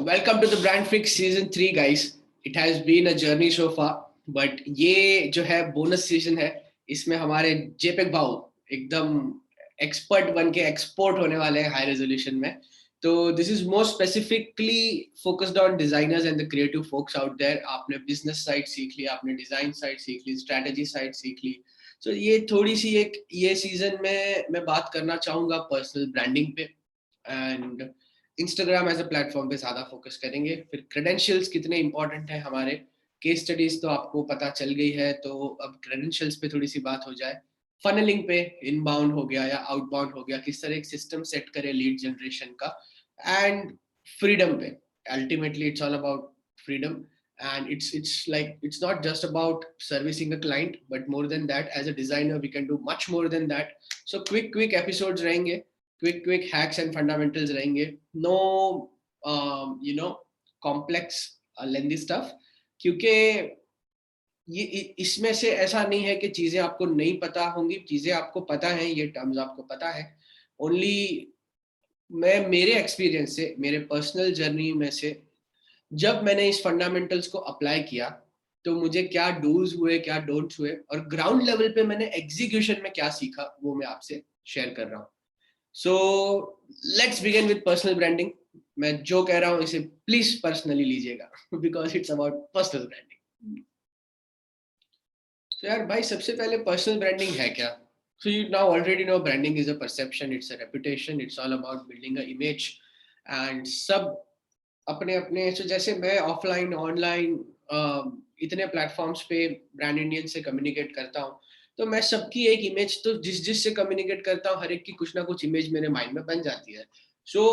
Welcome to the Brand Fix Season 3 guys. It has been a journey so far, but ये जो है bonus season है, इसमें हमारे जेपेक भाऊ एकदम एक्सपर्ट बन के एक्सपोर्ट होने वाले हैं हाई रेजोल्यूशन में. तो this is more specifically focused on designers and the creative folks out there. आपने बिजनेस साइड सीख ली, आपने डिजाइन साइड सीख ली, स्ट्रेटेजी साइड सीख ली. सो ये थोड़ी सी एक ये सीजन में मैं बात करना चाहूंगा पर्सनल ब्रांडिंग पे and Instagram as a platform पे ज्यादा फोकस करेंगे. फिर क्रेडेंशियल्स कितने इंपॉर्टेंट है हमारे, केस स्टडीज तो आपको पता चल गई है, तो अब क्रेडेंशियल्स पे थोड़ी सी बात हो जाए. फनलिंग पे इनबाउंड हो गया या आउटबाउंड हो गया, किस तरह एक सिस्टम सेट करे लीड जनरेशन का. एंड फ्रीडम पे, ultimately it's all about freedom, and it's like it's not just about servicing a client but more than that. As a designer we can do much more than that. So quick episodes रहेंगे, quick hacks and fundamentals रहेंगे. No complex lengthy stuff, क्योंकि ये इसमें से ऐसा नहीं है कि चीजें आपको नहीं पता होंगी, चीजें आपको पता है, ये टर्म्स आपको पता है. ओनली मैं मेरे एक्सपीरियंस से, मेरे पर्सनल जर्नी में से जब मैंने इस फंडामेंटल्स को अप्लाई किया तो मुझे क्या डूज हुए, क्या डोंट्स हुए, और ग्राउंड लेवल पे मैंने एग्जीक्यूशन में क्या सीखा वो मैं आपसे शेयर कर रहा हूँ. So let's begin with personal branding. मैं जो कह रहा हूँ इसे प्लीज पर्सनली लीजिएगा because it's about personal branding. तो यार भाई, सबसे पहले पर्सनल ब्रांडिंग है क्या? So you now already know branding is a perception, it's a reputation, it's all about building a image. And सब अपने अपने, so जैसे मैं ऑफलाइन ऑनलाइन इतने प्लेटफॉर्म्स पे ब्रांड इंडियन से कम्युनिकेट करता हूँ, तो मैं सबकी एक इमेज, तो जिस से कम्युनिकेट करता हूँ हर एक की कुछ ना कुछ इमेज मेरे माइंड में बन जाती है. सो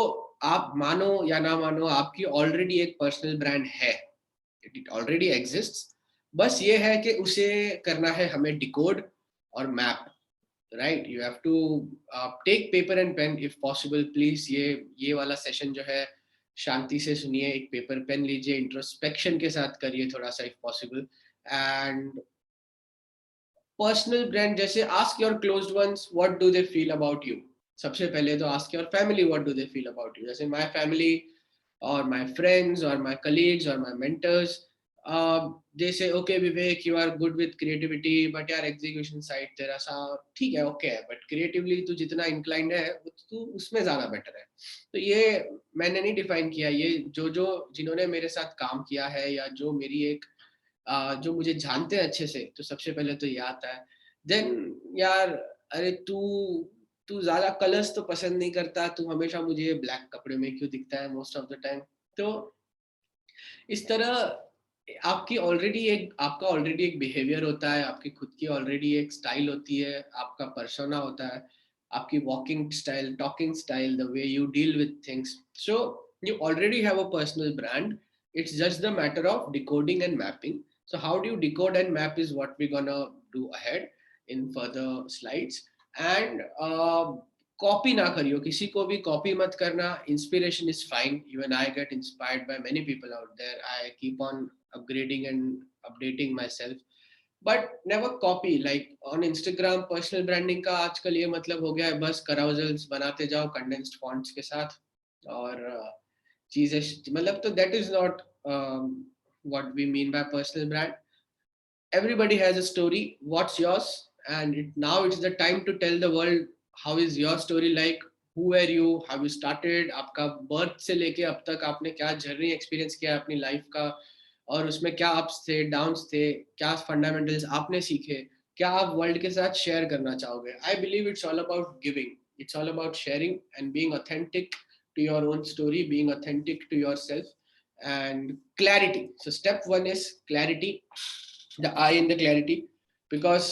आप मानो या ना मानो, आपकी ऑलरेडी एक पर्सनल ब्रांड है, इट ऑलरेडी एग्जिस्ट्स. बस ये है कि उसे करना है हमें डिकोड और map. Right, you have to take paper and pen if possible. Please ये वाला सेशन जो है शांति से सुनिए, एक पेपर पेन लीजिए, इंट्रोस्पेक्शन के साथ करिए थोड़ा सा if possible. And personal brand जैसे ask your closed ones what do they feel about you. सबसे पहले तो ask your family what do they feel about you. जैसे my family or my friends or my colleagues or my mentors, they say okay Vivek, you are good with creativity but यार execution side तेरा सा ठीक है, okay है, but creatively तू जितना inclined है तू उसमें ज्यादा better है. तो ये मैंने नहीं डिफाइन किया, ये जो जिन्होंने मेरे साथ काम किया है या जो मेरी एक जो मुझे जानते हैं अच्छे से, तो सबसे पहले तो ये आता है. देन यार, अरे तू तू ज्यादा कलर्स तो पसंद नहीं करता, तू हमेशा मुझे ब्लैक कपड़े में क्यों दिखता है मोस्ट ऑफ द टाइम. तो इस तरह आपका ऑलरेडी एक बिहेवियर होता है, आपकी खुद की ऑलरेडी एक स्टाइल होती है, आपका पर्सोना होता है, आपकी walking style, talking style, the way you deal with things. So you already have a personal brand. It's just the matter of decoding and mapping. So how do you decode and map is what we're gonna do ahead in further slides. And copy ना करियो, किसी को भी copy मत करना. Inspiration is fine, even I get inspired by many people out there. I keep on upgrading and updating myself, but never copy. Like on Instagram personal branding का आजकल ये मतलब हो गया है, बस कराउजल्स बनाते जाओ कंडेंस्ड फॉन्ट्स के साथ और चीजें, मतलब, तो that is not what we mean by personal brand. Everybody has a story. What's yours? And now it's the time to tell the world how is your story like. Who are you? How you started? आपका birth से लेके अब तक आपने क्या journey experience किया अपनी life का, और उसमें क्या अप्स थे, डाउन्स थे, क्या फंडामेंटल्स आपने सीखे, क्या आप वर्ल्ड के साथ शेयर करना चाहोगे. I believe it's all about giving, it's all about sharing and being authentic to your own story, being authentic to yourself, and clarity. So step 1 is clarity, the I in the clarity, because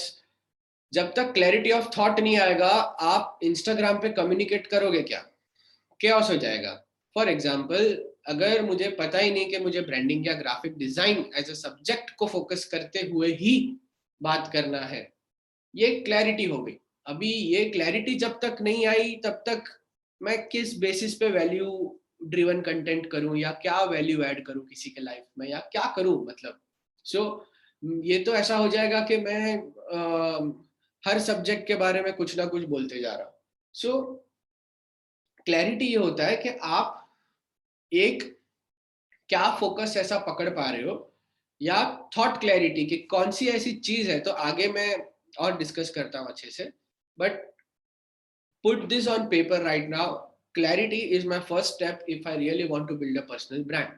जब तक clarity of thought नहीं आएगा, आप Instagram पे communicate करोगे क्या? chaos हो जाएगा. फॉर एग्जाम्पल, अगर मुझे पता ही नहीं कि मुझे ब्रांडिंग या graphic design as a subject को फोकस करते हुए ही बात करना है, ये क्लैरिटी हो गई. अभी ये क्लैरिटी जब तक नहीं आई तब तक मैं किस बेसिस पे वैल्यू ड्रिवन कंटेंट करूं या क्या वैल्यू ऐड करूं किसी के लाइफ में, या क्या करूं, मतलब. सो ये तो ऐसा हो जाएगा कि मैं हर सब्जेक्ट के बारे में कुछ ना कुछ बोलते जा रहा हूं. सो क्लैरिटी ये होता है कि आप एक क्या फोकस ऐसा पकड़ पा रहे हो, या थॉट क्लैरिटी कि कौन सी ऐसी चीज है, तो आगे मैं और डिस्कस करता हूँ अच्छे से, but put this on paper right now. Clarity is my first step if I really want to build a personal brand.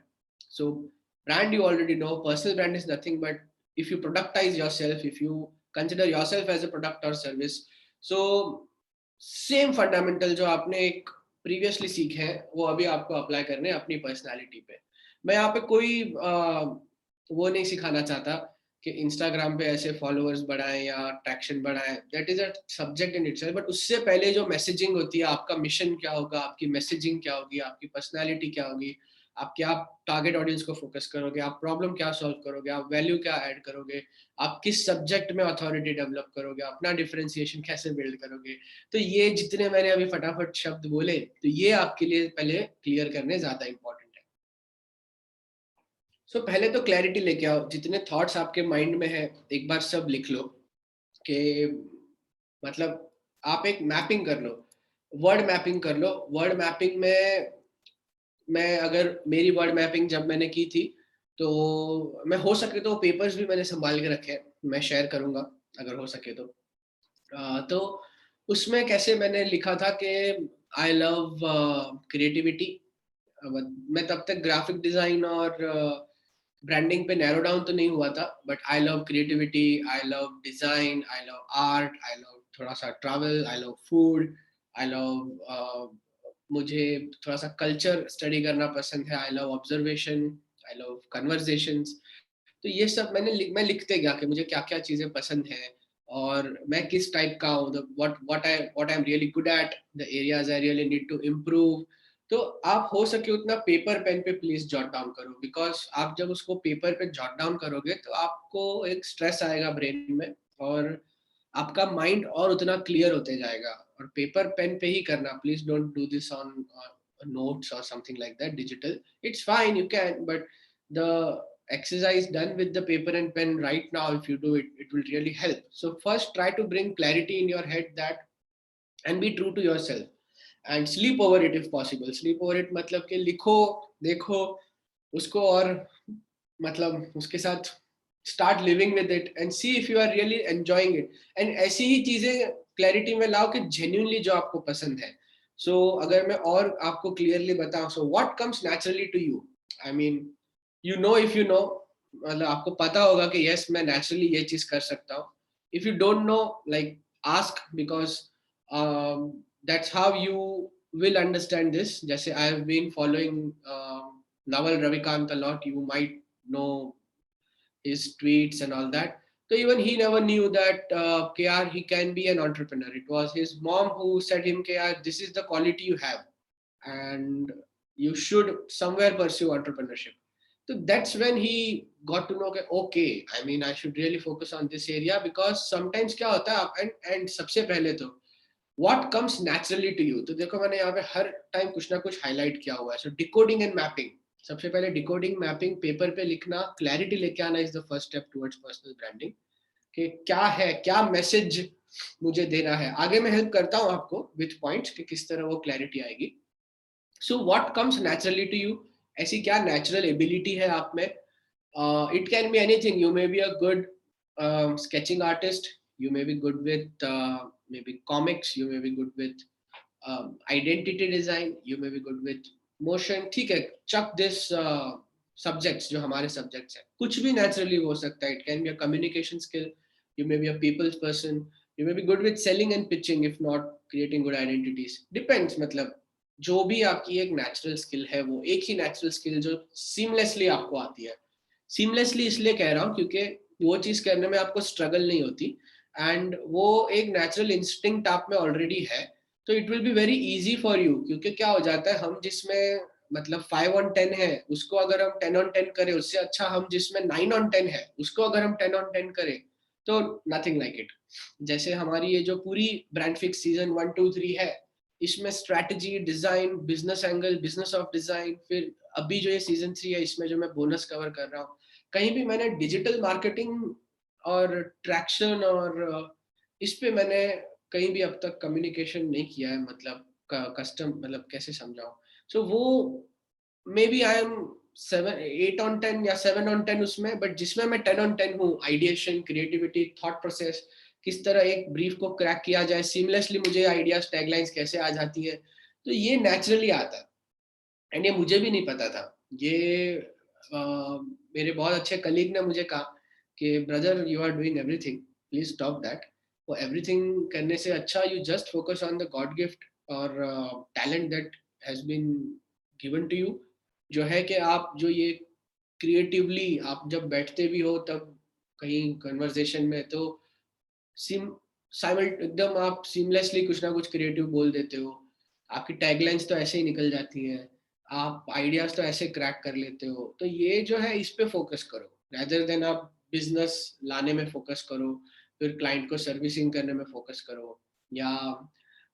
So, brand you already know, personal brand is nothing but if you productize yourself, if you consider yourself as a product or service. So, same fundamental जो आपने एक previously सीखे हैं वो अभी आपको apply करने हैं अपनी personality पे. मैं यहाँ पे कोई वो नहीं सिखाना चाहता कि इंस्टाग्राम पे ऐसे फॉलोअर्स बढ़ाएं या ट्रैक्शन बढ़ाएं, that is a subject in itself, but उससे पहले जो मैसेजिंग होती है, आपका मिशन क्या होगा, आपकी मैसेजिंग क्या होगी, आपकी पर्सनालिटी क्या होगी, आप क्या टारगेट ऑडियंस को फोकस करोगे, आप प्रॉब्लम क्या सॉल्व करोगे, आप वैल्यू क्या ऐड करोगे, आप किस सब्जेक्ट में अथॉरिटी डेवलप करोगे, अपना डिफरेंशिएशन कैसे बिल्ड करोगे. तो ये जितने मैंने अभी फटाफट शब्द बोले, तो ये आपके लिए पहले क्लियर करने ज्यादा इंपॉर्टेंट है. सो पहले तो क्लैरिटी लेके आओ, जितने थॉट्स आपके माइंड में है एक बार सब लिख लो कि मतलब आप एक मैपिंग कर लो, वर्ड मैपिंग कर लो. वर्ड मैपिंग में मैं अगर मेरी वर्ड मैपिंग जब मैंने की थी, तो मैं हो सके तो पेपर्स भी मैंने संभाल के रखे हैं, मैं शेयर करूंगा अगर हो सके तो. तो उसमें कैसे मैंने लिखा था कि आई लव क्रिएटिविटी. मैं तब तक ग्राफिक डिजाइन और ब्रांडिंग पे नैरो डाउन तो नहीं हुआ था, but I love creativity, I love design, I love art, I love थोड़ा सा travel, I love food, I love मुझे थोड़ा सा कल्चर स्टडी करना पसंद है, I love observation, I love conversations. तो ये सब मैं लिखते गया कि मुझे क्या क्या चीजें पसंद है और मैं किस टाइप का हूँ, what I am really good at, the areas I really need to improve. तो आप हो सके उतना पेपर पेन पे प्लीज जॉट डाउन करो, बिकॉज आप जब उसको पेपर पे जॉट डाउन करोगे तो आपको एक स्ट्रेस आएगा ब्रेन में, और आपका माइंड और उतना क्लियर होते जाएगा. और पेपर पेन पे ही करना, please don't do this on notes or something like that digital. It's fine, you can, but the exercise done with the paper and pen right now, if you do it, it will really help. So first try to bring clarity in your head, that and be true to yourself and sleep over it if possible. Sleep over it मतलब कि लिखो, देखो उसको, और मतलब उसके साथ start living with it and see if you are really enjoying it. And ऐसी ही चीजें क्लैरिटी में लाओ कि genuinely जो आपको पसंद है. So अगर मैं और आपको clearly बताऊं, so what comes naturally to you, I mean, you know, if you know, मतलब आपको पता होगा कि yes मैं naturally ये चीज कर सकता हूँ. If you don't know, like ask, because that's how you will understand this. जैसे I have been following Naval Ravikant a lot, you might know his tweets and all that. So even he never knew that KR, he can be an entrepreneur. It was his mom who said him, KR, this is the quality you have, and you should somewhere pursue entrepreneurship. So that's when he got to know, okay, I mean, I should really focus on this area, because sometimes क्या होता है, and सबसे पहले तो what comes naturally to you. तो देखो मैंने यहाँ पे हर टाइम कुछ ना कुछ हाईलाइट किया हुआ है. सो डिकोडिंग एंड मैपिंग, सबसे पहले डिकोडिंग मैपिंग पेपर पे लिखना, क्लैरिटी लेके आना is the first step towards personal branding, कि क्या है, क्या मैसेज मुझे देना है. आगे मैं हेल्प करता हूँ आपको विथ पॉइंट्स कि किस तरह वो क्लैरिटी आएगी. So what comes naturally to you, ऐसी क्या नेचुरल एबिलिटी है आप में. It can be anything. You may be a good sketching artist, you may be good with maybe comics, you may be good with identity design, you may be good with motion. ठीक है, chuck this subjects जो हमारे subjects हैं, कुछ भी naturally हो सकता है. It can be a communication skill, you may be a people's person, you may be good with selling and pitching, if not creating good identities. Depends, मतलब जो भी आपकी एक नेचुरल स्किल है, वो एक ही नेचुरल स्किल जो सीमलेसली आपको आती है. सीमलेसली इसलिए कह रहा हूँ क्योंकि वो चीज करने में आपको स्ट्रगल नहीं होती, एंड वो एक नेचुरल इंस्टिंक्ट आप में ऑलरेडी है. तो it will be very easy for you, क्योंकि क्या हो जाता है, हम जिसमें मतलब 5 on 10 है, उसको अगर हम 10 on 10 करें, उससे अच्छा हम जिसमें 9 on 10 है, उसको अगर हम 10 on 10 करें, तो नथिंग लाइक इट. जैसे हमारी ये जो पूरी ब्रांड फिक्स सीजन 1 2 3 है, इसमें strategy, design, business angle, business of design, फिर अभी जो ये सीजन 3 है, इसमें जो मैं बोनस कवर कर रहा हूँ, कहीं भी मैंने डिजिटल मार्केटिंग और ट्रैक्शन और इस पे मैंने कहीं भी अब तक कम्युनिकेशन नहीं किया है, मतलब कस्टम, मतलब कैसे समझाऊं. सो वो may be I am 8 on 10 या 7 on 10 उसमें, बट जिसमें मैं 10 on 10 हूँ, आइडिएशन, क्रिएटिविटी, थॉट प्रोसेस, किस तरह एक ब्रीफ को क्रैक किया जाए सीमलेसली, मुझे आइडियाज, टैगलाइंस कैसे आ जाती है, तो ये नेचुरली आता है। एंड ये मुझे भी नहीं पता था। ये मेरे बहुत अच्छे कलीग ने मुझे कहा कि brother you are doing everything, please stop that. वो एवरीथिंग करने से अच्छा you just focus on the god gift और talent that has been given to you, जो है कि आप जो ये क्रिएटिवली आप जब बैठते भी हो तब कहीं कन्वर्सेशन में, तो सिम एकदम आप सीमलेसली कुछ ना कुछ क्रिएटिव बोल देते हो, आपकी टैगलाइंस तो ऐसे ही निकल जाती हैं, आप आइडियाज तो ऐसे क्रैक कर लेते हो। तो ये जो है इस पे फोकस करो, रेदर देन आप बिजनेस लाने में फोकस करो, फिर क्लाइंट को सर्विसिंग करने में फोकस करो, या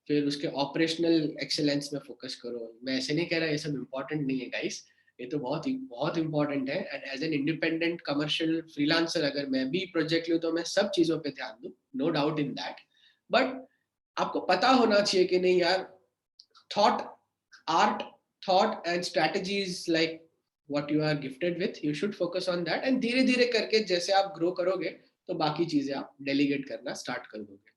फिर उसके ऑपरेशनल एक्सेलेंस में फोकस करो। मैं ऐसे नहीं कह रहा ये सब इम्पोर्टेंट नहीं है गाइस, ये तो बहुत इंपॉर्टेंट है। And as an independent commercial freelancer अगर मैं भी प्रोजेक्ट लूँ तो मैं सब चीजों पे ध्यान दूँ, no doubt in that. But आपको पता होना चाहिए कि नहीं यार, thought art, thought and strategies like what you are gifted with, you should focus on that. And धीरे धीरे करके जैसे आप ग्रो करोगे तो बाकी चीजें आप डेलीगेट करना स्टार्ट कर दोगे।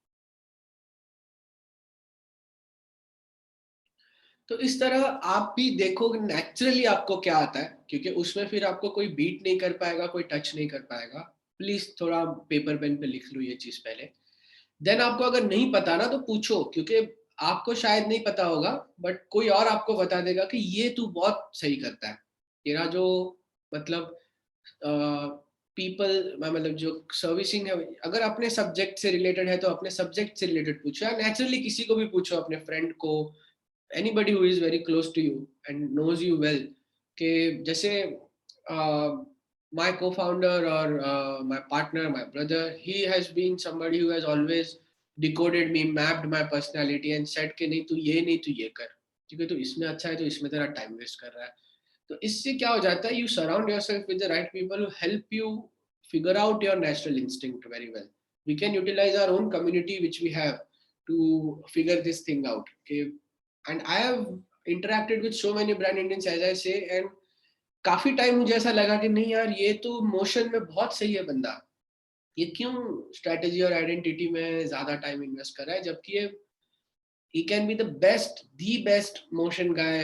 तो इस तरह आप भी देखोगे नेचुरली आपको क्या आता है, क्योंकि उसमें फिर आपको कोई बीट नहीं कर पाएगा, कोई टच नहीं कर पाएगा। प्लीज थोड़ा पेपर पेन पे लिख लो ये चीज पहले। देन आपको अगर नहीं पता ना तो पूछो, क्योंकि आपको शायद नहीं पता होगा बट कोई और आपको बता देगा कि ये तू बहुत सही करता है। तेरा जो मतलब पीपल मतलब जो सर्विसिंग है, अगर अपने सब्जेक्ट से रिलेटेड है तो अपने सब्जेक्ट से रिलेटेड पूछो, या नेचुरली किसी को भी पूछो, अपने फ्रेंड को, anybody who is very close to you and knows you well, कि जैसे my co-founder or my partner, my brother, he has been somebody who has always decoded me, mapped my personality and said कि नहीं तू ये कर, क्योंकि तू इसमें अच्छा है, तो इसमें तेरा टाइम वेस्ट कर रहा है। तो इससे क्या हो जाता है, you surround yourself with the right people who help you figure out your natural instinct very well. We can utilize our own community which we have to figure this thing out. Okay, and I have interacted with so many brand Indians as I say, and काफी time मुझे ऐसा लगा कि नहीं यार ये तो motion में बहुत सही है बंदा, ये क्यों स्ट्रेटेजी और आइडेंटिटी में ज्यादा टाइम इन्वेस्ट कर रहा है, जबकि ये he can be the best motion guy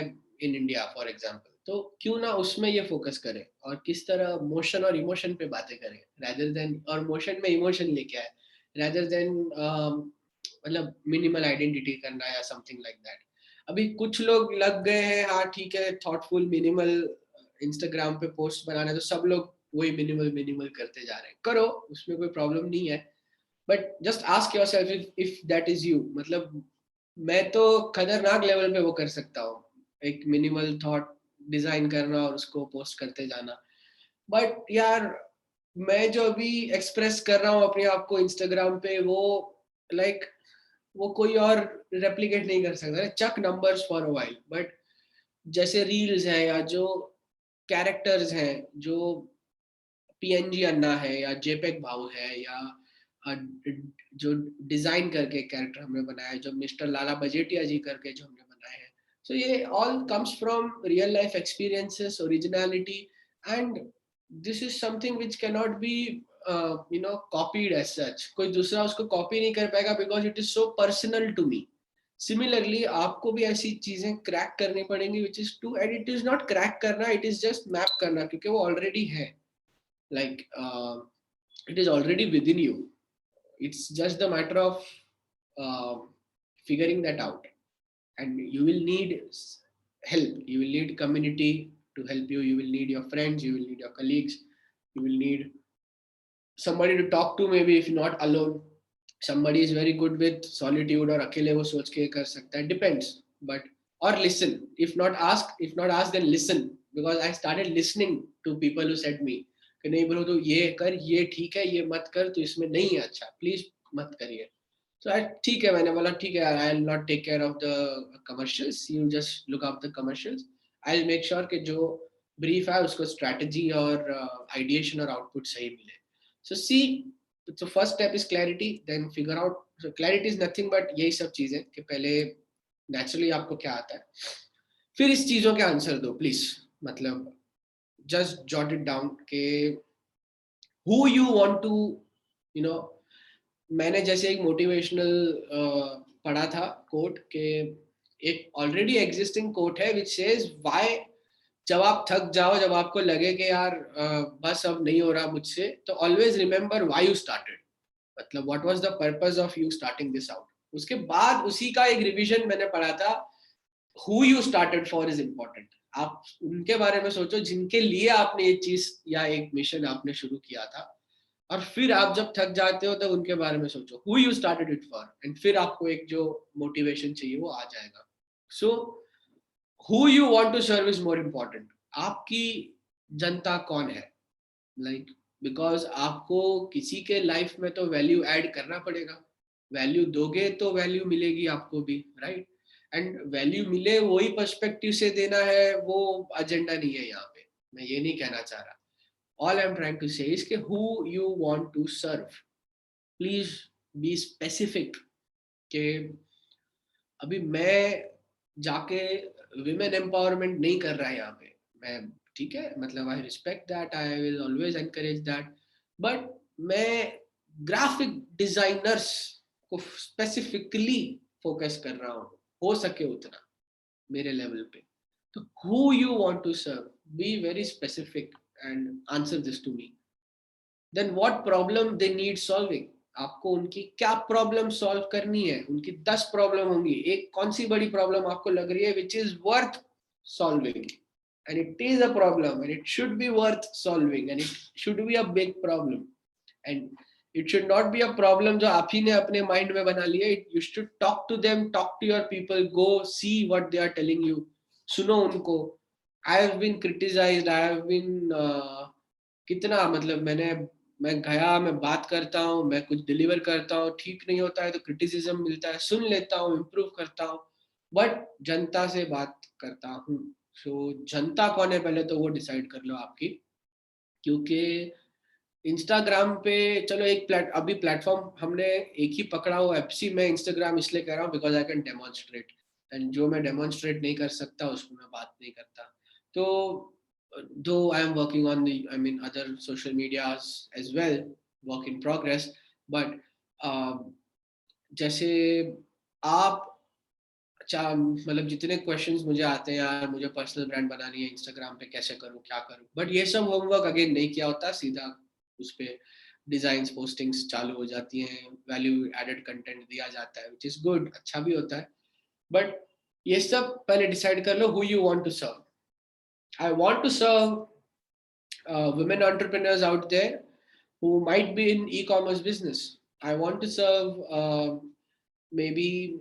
in India for example। तो क्यों ना उसमें ये फोकस करें और किस तरह मोशन और इमोशन पे बातें करें, rather than और मोशन में इमोशन लेके आए, rather than मतलब मिनिमल आइडेंटिटी करना या समथिंग लाइक दैट। अभी कुछ लोग लग गए हैं, हाँ ठीक है, थॉटफुल मिनिमल इंस्टाग्राम पे पोस्ट बनाने, तो सब लोग वही मिनिमल मिनिमल करते जा रहे हैं, करो, उसमें कोई प्रॉब्लम नहीं है। But just ask your self if that is you. मतलब मैं तो खतरनाक लेवल पे वो कर सकता हूँ, एक मिनिमल थॉट डिजाइन करना और उसको पोस्ट करते जाना, बट यार मैं जो अभी एक्सप्रेस कर रहा हूँ अपने आप को इंस्टाग्राम पे, वो लाइक वो कोई और रेप्लिकेट नहीं कर सकता। Chuck numbers for a while, but जैसे रील्स हैं या जो कैरेक्टर्स हैं, जो पीएनजी अन्ना है या जेपेग भाऊ है, या जो डिजाइन करके कैरेक्टर हमने बनाया है, जो मिस्टर लाला बजेटिया जी करके जो हमने बनाए हैं, सो ये all comes from real life experiences, originality, and this is something which can not be copied as such. कोई दूसरा उसको कॉपी नहीं कर पाएगा because it is so personal to me. Similarly आपको भी ऐसी चीजें क्रैक करनी पड़ेंगी which is too, and it is not crack करना, इट इज जस्ट मैप करना, क्योंकि वो ऑलरेडी है, like it is already within you, it's just the matter of uh, figuring that out. And you will need help, you will need community to help you, you will need your friends, you will need your colleagues, you will need somebody to talk to, maybe if not alone, somebody is very good with solitude और अकेले वो सोच के कर सकता है, depends, but or listen, if not ask then listen, because I started listening to people who said me कि नहीं ब्रो तो ये कर, ये ठीक है, ये मत कर, तो इसमें नहीं है अच्छा, प्लीज मत करिए। तो ठीक है, मैंने बोला ठीक है, I will not take care of the commercials, you just look up the commercials, I will make sure कि जो ब्रीफ है उसको स्ट्रेटजी और आइडिएशन और आउटपुट सही मिले। सो सी, so first step is clarity, then figure out, so clarity is nothing but यही सब चीजें कि पहले नेचुरली आपको क्या आता है, फिर इस चीजों के आंसर दो प्लीज। मतलब just jot it down के who you want to you know मैंने जैसे एक मोटिवेशनल पढ़ा था कोट के एक ऑलरेडी एग्जिस्टिंग कोट है विच सेज व्हाई जब आप थक जाओ जब आपको लगे कि यार बस अब नहीं हो रहा मुझसे तो always remember why you started मतलब what was the purpose of you starting this out उसके बाद उसी का एक रिवीजन मैंने पढ़ा था who you started for is important आप उनके बारे में सोचो जिनके लिए आपने ये चीज या एक मिशन आपने शुरू किया था और फिर आप जब थक जाते हो तो उनके बारे में सोचो who you started it for and फिर आपको एक जो मोटिवेशन चाहिए वो आ जाएगा सो who you want to serve is more important आपकी जनता कौन है लाइक बिकॉज आपको किसी के लाइफ में तो वैल्यू ऐड करना पड़ेगा वैल्यू दोगे तो वैल्यू मिलेगी आपको भी राइट एंड वैल्यू मिले वही पर्सपेक्टिव से देना है वो एजेंडा नहीं है यहाँ पे मैं ये नहीं कहना चाह रहा all I'm trying to say is कि who you want to serve please be specific कि अभी मैं जाके women empowerment नहीं कर रहा है यहाँ पे मैं ठीक है मतलब I respect that I will always encourage that but मैं ग्राफिक डिजाइनर्स को स्पेसिफिकली फोकस कर रहा हूँ हो सके उतना मेरे लेवल पे तो who you want to serve be very specific and answer this to me then what problem they need solving आपको उनकी क्या प्रॉब्लम सॉल्व करनी है उनकी 10 प्रॉब्लम होंगी एक कौन सी बड़ी प्रॉब्लम आपको लग रही है which is worth solving and it is a problem and it should be worth solving and it should be a big problem and it should not be a problem जो आप ही ने अपने माइंड में बना लिया you should talk to them talk to your people go see what they are telling you सुनो उनको I have been criticized I have been कितना मतलब मैं गया मैं बात करता हूँ मैं कुछ डिलीवर करता हूँ ठीक नहीं होता है तो क्रिटिसिज्म मिलता है सुन लेता हूँ इम्प्रूव करता हूँ बट जनता से बात करता हूँ सो जनता कौन है पहले तो वो डिसाइड कर लो आपकी क्योंकि इंस्टाग्राम पे चलो अभी प्लेटफॉर्म हमने एक ही पकड़ा हुआ है मैं इंस्टाग्राम इसलिए कह रहा हूँ because I can demonstrate and जो मैं डेमोन्स्ट्रेट नहीं कर सकता उसको मैं बात नहीं करता तो though I am working on other social medias as well work in progress but जैसे आप मतलब जितने क्वेश्चंस मुझे आते हैं यार मुझे पर्सनल ब्रांड बनानी है इंस्टाग्राम पे कैसे करूँ क्या करूँ बट ये सब होमवर्क अगेन नहीं किया होता सीधा उस पे डिजाइंस पोस्टिंग्स चालू हो जाती हैं वैल्यू एडेड कंटेंट दिया जाता है विच इज गुड अच्छा भी होता है बट ये सब पहले डिसाइड कर लो who you want to serve I want to serve women entrepreneurs out there who might be in e-commerce business. I want to serve maybe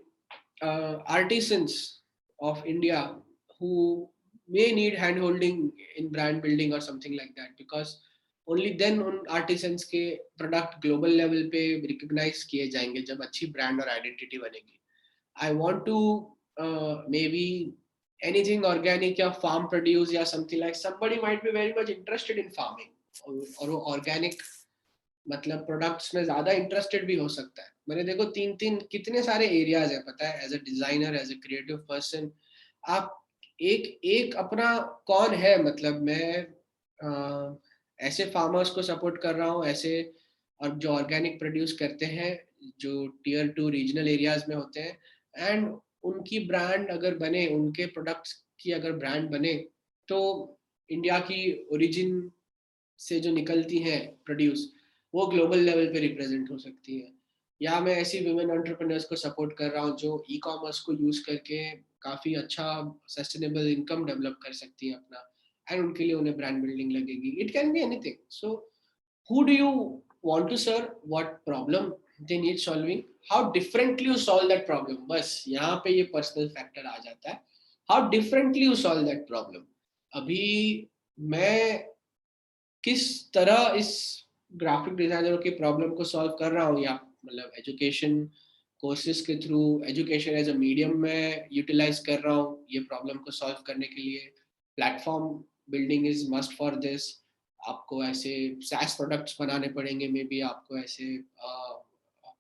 artisans of India who may need hand-holding in brand building or something like that because only then उन artisans के product global level पे recognize किए जाएंगे जब अच्छी brand और identity बनेगी. I want to maybe anything organic या farm produce या something like somebody might be very much interested in farming और वो organic मतलब प्रोडक्ट्स में ज्यादा इंटरेस्टेड भी हो सकता है मैंने देखो तीन कितने सारे एरियाज है पता है as a designer as a creative person आप एक अपना कौन है मतलब मैं ऐसे फार्मर्स को सपोर्ट कर रहा हूँ ऐसे और जो ऑर्गेनिक प्रोड्यूस करते हैं जो टियर 2 रीजनल एरियाज में होते हैं एंड उनकी ब्रांड अगर बने उनके प्रोडक्ट्स की अगर ब्रांड बने तो इंडिया की ओरिजिन से जो निकलती हैं प्रोड्यूस वो ग्लोबल लेवल पे रिप्रेजेंट हो सकती है या मैं ऐसी वुमेन एंटरप्रेन्योर्स को सपोर्ट कर रहा हूँ जो ई कॉमर्स को यूज करके काफी अच्छा सस्टेनेबल इनकम डेवलप कर सकती है अपना एंड उनके लिए उन्हें ब्रांड बिल्डिंग लगेगी it can be anything so who do you want to serve what problem they need solving how differently you solve that problem बस यहाँ पे ये पर्सनल फैक्टर आ जाता है how differently you solve that problem अभी मैं किस तरह इस ग्राफिक डिजाइनरों की प्रॉब्लम को सॉल्व कर रहा हूँ या मतलब एजुकेशन कोर्सेज के through education as a medium में यूटिलाइज कर रहा हूँ ये प्रॉब्लम को सॉल्व करने के लिए platform building is must for this आपको ऐसे सैस प्रोडक्ट्स बनाने पड़ेंगे मे बी आपको ऐसे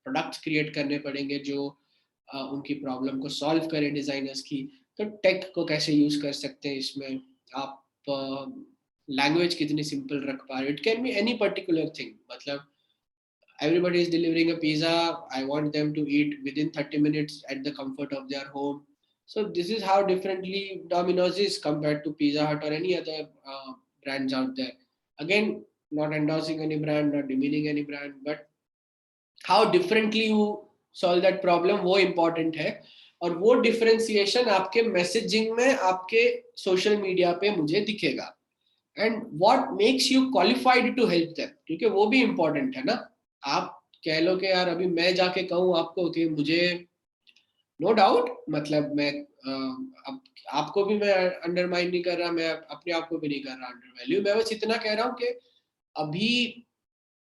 प्रोडक्ट्स क्रिएट करने पड़ेंगे जो उनकी प्रॉब्लम को सॉल्व करें डिजाइनर्स की तो टेक को कैसे यूज कर सकते हैं इसमें आप लैंग्वेज कितनी सिंपल रख पा रहे हो, it can be any particular thing. मतलब everybody is delivering a pizza, I want them to eat within 30 minutes at the comfort of their home. So this is how differently Domino's is compared to Pizza Hut or any other brands out there. Again, not endorsing any brand, not demeaning any brand, but how differently you solve that problem, वो important है. और वो differentiation आपके messaging में, आपके social media पे मुझे दिखेगा. And what makes you qualified to help them, क्योंकि वो भी important है ना. आप कह लो कि यार अभी मैं जाके कहूँ आपको कि मुझे, नो डाउट, मतलब मैं अब आपको भी मैं अंडरमाइन नहीं कर रहा, मैं अपने आप को भी नहीं कर रहा अंडर वैल्यू. मैं बस इतना कह रहा हूँ कि अभी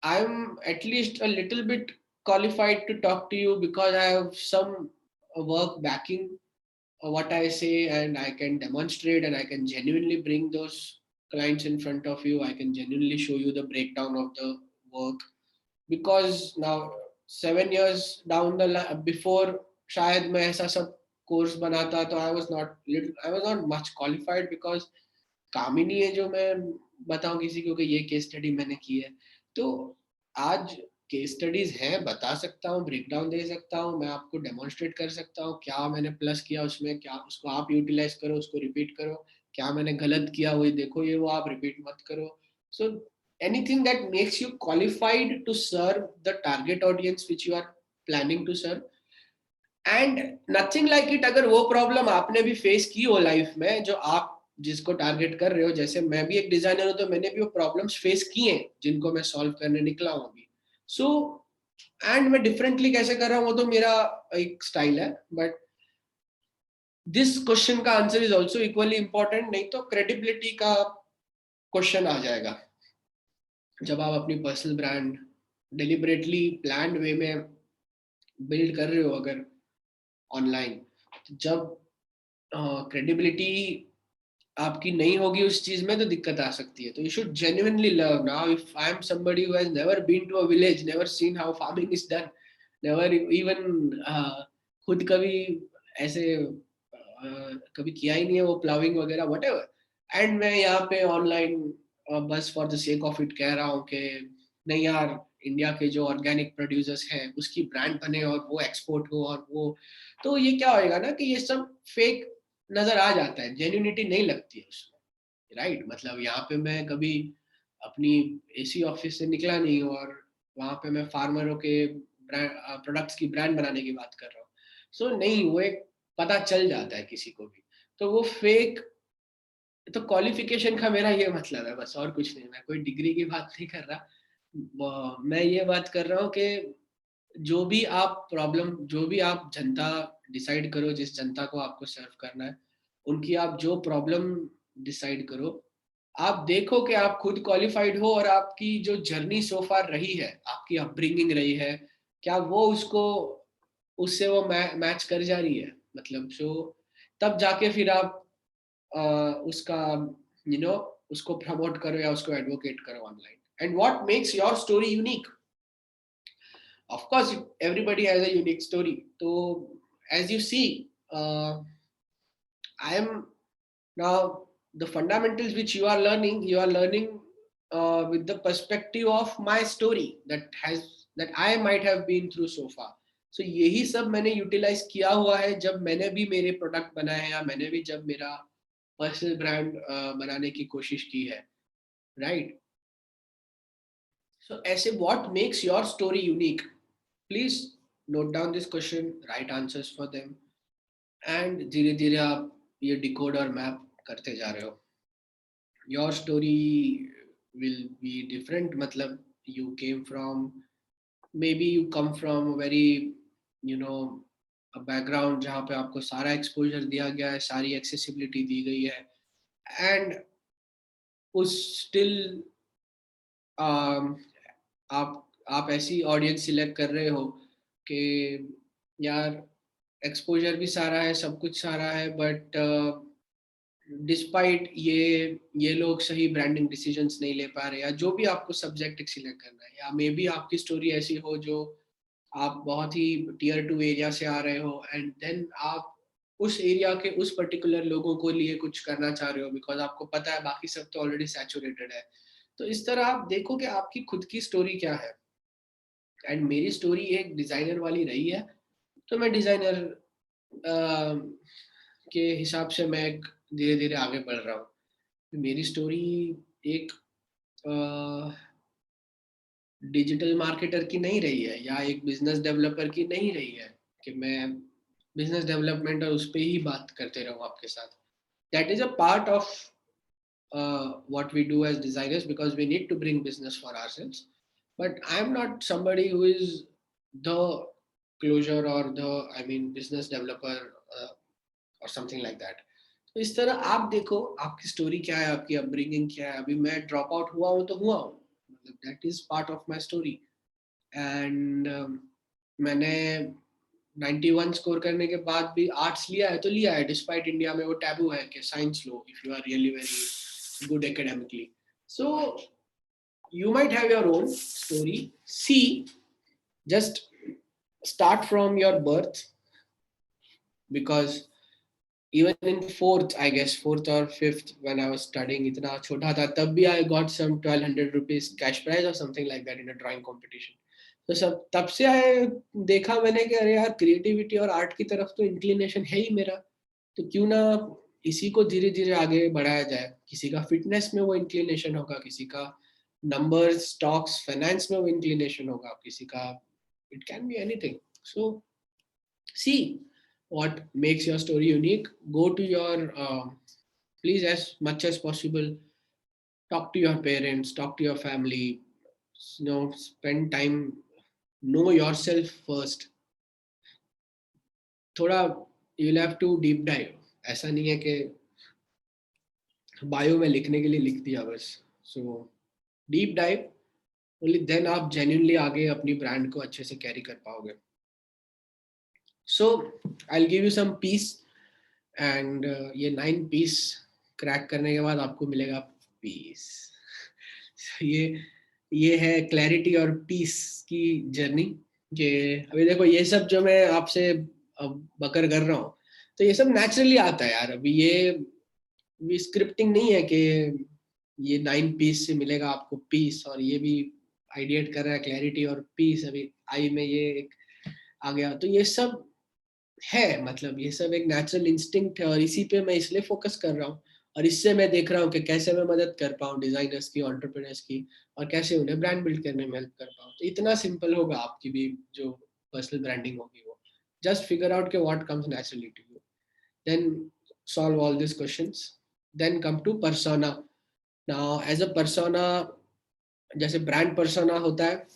I am at least a little bit qualified to talk to you because I have some work backing what I say, and I can demonstrate, and I can genuinely bring those clients in front of you. I can genuinely show you the breakdown of the work. Because now 7 years down the line, before शायद मैं ऐसा सब course बनाता तो I was not much qualified, because काम ही नहीं है जो मैं बताऊं किसी को कि ये केस स्टडी मैंने की है. तो आज केस स्टडीज हैं, बता सकता हूँ, ब्रेकडाउन दे सकता हूँ, मैं आपको डेमोन्स्ट्रेट कर सकता हूँ क्या मैंने प्लस किया उसमें, क्या उसको आप यूटिलाइज करो, उसको रिपीट करो. क्या मैंने गलत किया वही देखो, ये वो आप रिपीट मत करो. सो anything that makes you qualified to serve the target audience which you are planning to serve. And nothing like it, अगर वो प्रॉब्लम आपने भी फेस की हो लाइफ में, जो आप जिसको टारगेट कर रहे हो, जैसे मैं भी एक डिजाइनर हूं तो मैंने भी वो प्रॉब्लम्स फेस किए हैं जिनको मैं सॉल्व करने निकला हूं अभी. सो एंड मैं डिफरेंटली कैसे कर रहा हूँ वो तो मेरा एक स्टाइल है. बट दिस क्वेश्चन का answer is also equally important. नहीं तो क्रेडिबिलिटी का क्वेश्चन आ जाएगा जब आप अपनी पर्सनल ब्रांड डिलिबरेटली प्लान्ड वे में बिल्ड कर रहे हो अगर ऑनलाइन. जब क्रेडिबिलिटी आपकी नहीं होगी उस चीज में तो दिक्कत आ सकती है. तो you should genuinely learn. Now if I am somebody who has never been to a village, never seen how farming is done, never even खुद कभी ऐसे कभी किया ही नहीं है वो प्लाविंग वगैरह व्हाटएवर, एंड मैं यहाँ पे ऑनलाइन बस for the sake of it कह रहा हूँ कि नहीं यार, इंडिया के जो ऑर्गेनिक प्रोड्यूसर्स हैं उसकी ब्रांड बने और वो एक्सपोर्ट हो और वो, तो ये क्या होएगा ना कि ये सब फेक नजर आ जाता है, जेन्युइनिटी नहीं लगती है उसमें. राइट, मतलब यहाँ पे मैं कभी अपनी एसी ऑफिस से निकला नहीं और वहां पे मैं फार्मरों के प्रोडक्ट्स की ब्रांड बनाने की बात कर रहा हूँ. सो नहीं, वो एक पता चल जाता है किसी को भी. तो वो फेक, तो क्वालिफिकेशन का मेरा ये मतलब है बस, और कुछ नहीं. मैं कोई डिग्री की बात नहीं कर रहा. मैं ये बात कर रहा हूँ कि जो भी आप प्रॉब्लम, जो भी आप जनता डिसाइड करो, जिस जनता को आपको सर्व करना है, उनकी आप जो प्रॉब्लम डिसाइड करो, आप देखो कि आप खुद क्वालिफाइड हो और आपकी जो जर्नी सो फार रही है, आपकी अपब्रिंगिंग रही है, क्या वो उसको, उससे वो मैच कर जा रही है. मतलब जो तब जाके फिर आप उसका उसको प्रमोट करो या उसको एडवोकेट करो online. And what makes your story unique. Of course everybody has a unique story. So as you see, I am now, the fundamentals which you are learning with the perspective of my story that I might have been through so far. So यही सब मैंने utilise किया हुआ है जब मैंने भी मेरे प्रोडक्ट बनाए हैं, या मैंने भी जब मेरा पर्सनल ब्रांड बनाने की कोशिश की है. राइट. So ऐसे what makes your story unique? Please note down this question, write answers for them, and धीरे धीरे आप ये डिकोड और मैप करते जा रहे हो. Your story will be different. मतलब you came from, maybe you come from a very, a background जहाँ पे आपको सारा exposure दिया गया है, सारी accessibility दी गई है, and उस still आप ऐसी ऑडियंस सिलेक्ट कर रहे हो कि यार एक्सपोजर भी सारा है, सब कुछ सारा है, बट डिस्पाइट ये लोग सही ब्रांडिंग डिसीजंस नहीं ले पा रहे, या जो भी आपको सब्जेक्ट सिलेक्ट करना है, या मे बी आपकी स्टोरी ऐसी हो जो आप बहुत ही टीयर 2 एरिया से आ रहे हो, एंड देन आप उस एरिया के उस पर्टिकुलर लोगों को लिए कुछ करना चाह रहे हो, बिकॉज आपको पता है बाकी सब तो ऑलरेडी सैचुरेटेड है। तो इस तरह आप देखो कि आपकी खुद की स्टोरी क्या है। एंड मेरी स्टोरी एक डिजाइनर वाली रही है, तो मैं डिजाइनर के हिसाब से मैं धीरे धीरे आगे बढ़ रहा हूँ। मेरी स्टोरी एक डिजिटल मार्केटर की नहीं रही है या एक बिजनेस डेवलपर की नहीं रही है कि मैं बिजनेस डेवलपमेंट और उस पर ही बात करते रहूँ आपके साथ। That is a part of what we do as designers, because we need to bring business for ourselves, but I am not somebody who is the closure or the, I mean, business developer or something like that. तो इस तरह आप देखो आपकी story क्या है, आपकी upbringing क्या है। अभी मैं ड्रॉप आउट हुआ हूँ तो हुआ हूँ, मतलब that is part of my story. And मैंने 91 स्कोर करने के बाद भी आर्ट्स लिया है तो लिया है, डिस्पाइट इंडिया में वो टैबू है कि साइंस लो if you are really very good academically. So you might have your own story. See, just start from your birth, because even in fourth, I guess fourth or fifth, when I was studying, इतना छोटा था तब भी I got some 1200 rupees cash prize or something like that in a drawing competition. तो सब तब से आए देखा मैंने कि अरे यार क्रिएटिविटी और आर्ट की तरफ तो इंक्लिनेशन है ही मेरा, तो क्यों ना इसी को धीरे धीरे आगे बढ़ाया जाए। किसी का फिटनेस में वो इंक्लिनेशन होगा, किसी का नंबर्स स्टॉक्स फाइनेंस में वो इंक्लिनेशन होगा, किसी का it can be anything. So see what makes your story unique. Go to your please, as much as possible, talk to your parents, talk to your family, spend time, know yourself first. थोड़ा you'll have to deep dive, ऐसा नहीं है कि bio में लिखने के लिए लिख दिया बस। So deep dive, only then आप जेन्युइनली आगे अपनी ब्रांड को अच्छे से कैरी कर पाओगे। So I will give you some piece, and ये 9 पीस क्रैक करने के बाद आपको मिलेगा पीस। ये है क्लैरिटी और पीस की जर्नी। कि अभी देखो ये सब जो मैं आपसे बकर कर रहा हूँ, तो ये सब नेचुरली आता है यार। अभी ये स्क्रिप्टिंग नहीं है कि ये 9 पीस से मिलेगा आपको पीस, और ये भी आइडिएट कर रहा है क्लैरिटी और पीस, अभी आई में ये एक आ गया। तो ये सब है, मतलब ये सब एक नेचुरल इंस्टिंक्ट है, और इसी पे मैं इसलिए फोकस कर रहा हूँ। और इससे मैं देख रहा हूँ कि कैसे मैं मदद कर पाऊँ डिजाइनर्स की, एंटरप्रेन्योर्स की, और कैसे उन्हें ब्रांड बिल्ड करने में हेल्प कर पाऊँ। तो इतना सिंपल होगा आपकी भी जो पर्सनल ब्रांडिंग होगी वो। जस्ट फिगर आउट के what comes naturally to you, then solve all this questions, then come to persona. Now as a persona, जैसे ब्रांड पर्सोना होता है,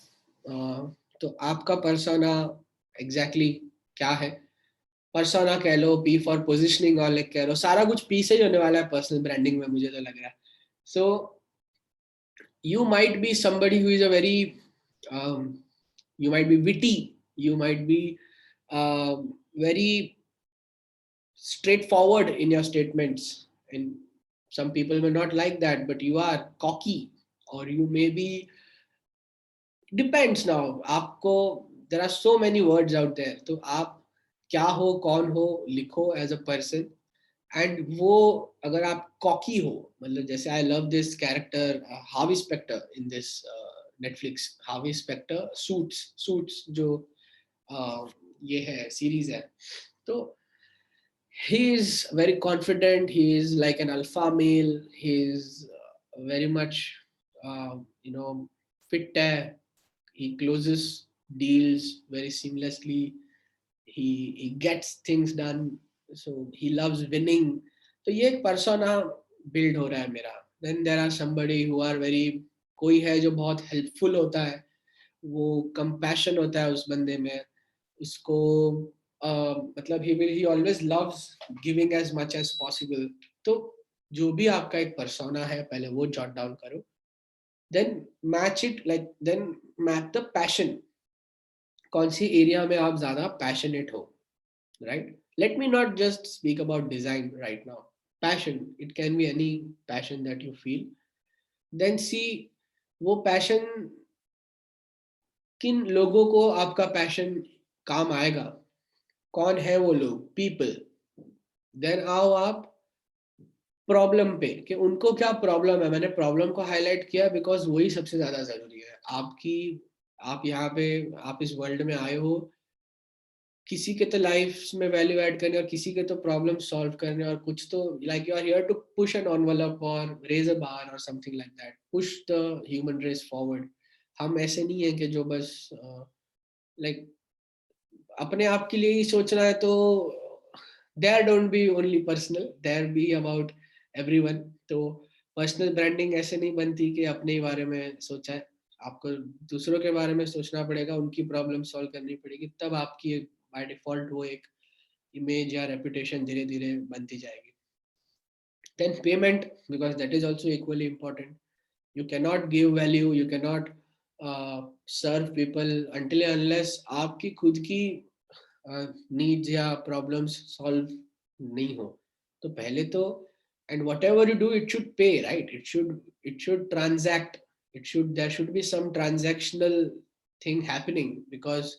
तो आपका पर्सोना एग्जैक्टली क्या है। पर्सोना कह लो, पी फॉर पोजिशनिंग और लाइक कह लो, सारा कुछ पी से ही होने वाला है पर्सनल ब्रांडिंग में, मुझे तो लग रहा है। सो you might be somebody who is a very you might be witty, you might be very straightforward in your statements, and some people may not like that, but you are cocky, or you may be, depends now आपको, there are so many words out there, तो आप क्या हो कौन हो लिखो as a person. And वो अगर आप कॉकी हो, मतलब जैसे I love this character Harvey Specter in this Netflix, Harvey Specter Suits जो ये है सीरीज है, तो he is very confident, he is like an alpha male, he is very much you know fit है, he closes deals very seamlessly, he gets things done, so he loves winning। तो ये एक persona build हो रहा है मेरा। then there are somebody who are very, कोई है जो बहुत helpful होता है, वो compassion होता है उस बंदे में, उसको मतलब he always loves giving as much as possible। तो जो भी आपका एक persona है पहले वो jot down करो, then match it, like then match the passion, कौन सी एरिया में आप ज्यादा पैशनेट हो, right? Let me not just speak about design right now. Passion, it can be any passion that you feel. Then see वो passion किन लोगों को आपका पैशन काम आएगा, कौन है वो लोग, पीपल। देन आओ आप प्रॉब्लम पे कि उनको क्या प्रॉब्लम है। मैंने प्रॉब्लम को हाईलाइट किया बिकॉज वही सबसे ज्यादा जरूरी है आपकी। आप यहाँ पे, आप इस वर्ल्ड में आए हो किसी के तो लाइफ में वैल्यू ऐड करने और किसी के तो प्रॉब्लम सॉल्व करने, और कुछ तो like you are here to push an envelope और रेज अ बार और something like that, push the human race forward. हम ऐसे नहीं है कि जो बस लाइक अपने आप के लिए ही सोचना है, तो there don't be only personal, there be about everyone. तो पर्सनल ब्रांडिंग ऐसे नहीं बनती कि अपने ही बारे में सोचा है, आपको दूसरों के बारे में सोचना पड़ेगा, उनकी प्रॉब्लम सॉल्व करनी पड़ेगी, तब आपकी बाय डिफॉल्ट वो एक इमेज या रेपुटेशन धीरे धीरे बनती जाएगी। Then payment, because that is also equally important. you cannot give value, you cannot serve people until and unless आपकी खुद की नीड्स या प्रॉब्लम्स सॉल्व नहीं हो। तो पहले तो, and whatever you do it should pay, right, it should transact, it should, there should be some transactional thing happening, because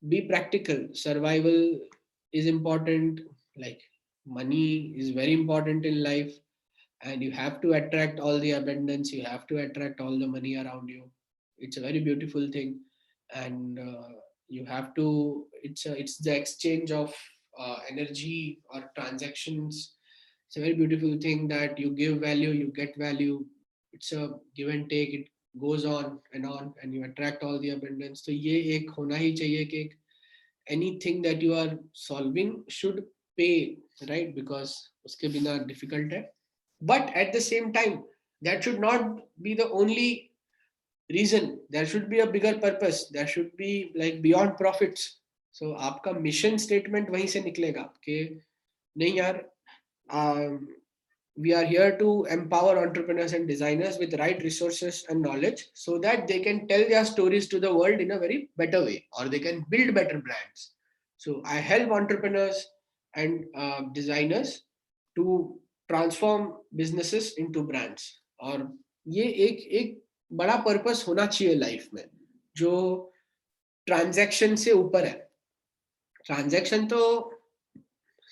be practical, survival is important, like money is very important in life, and you have to attract all the abundance, you have to attract all the money around you. It's a very beautiful thing. And you have to, it's the exchange of energy or transactions. It's a very beautiful thing that you give value, you get value. It's a give and take, it goes on, and you attract all the abundance. तो ये एक होना ही चाहिए कि anything that you are solving should pay, right, because uske bina difficult hai. But at the same time, that should not be the only reason. There should be a bigger purpose, there should be like beyond profits. So आपका mission statement वहीं से निकलेगा कि नहीं यार, um, we are here to empower entrepreneurs and designers with right resources and knowledge so that they can tell their stories to the world in a very better way, or they can build better brands. So I help entrepreneurs and designers to transform businesses into brands. और ये एक एक बड़ा purpose होना चाहिए life में, जो transaction से ऊपर है। ट्रांजैक्शन तो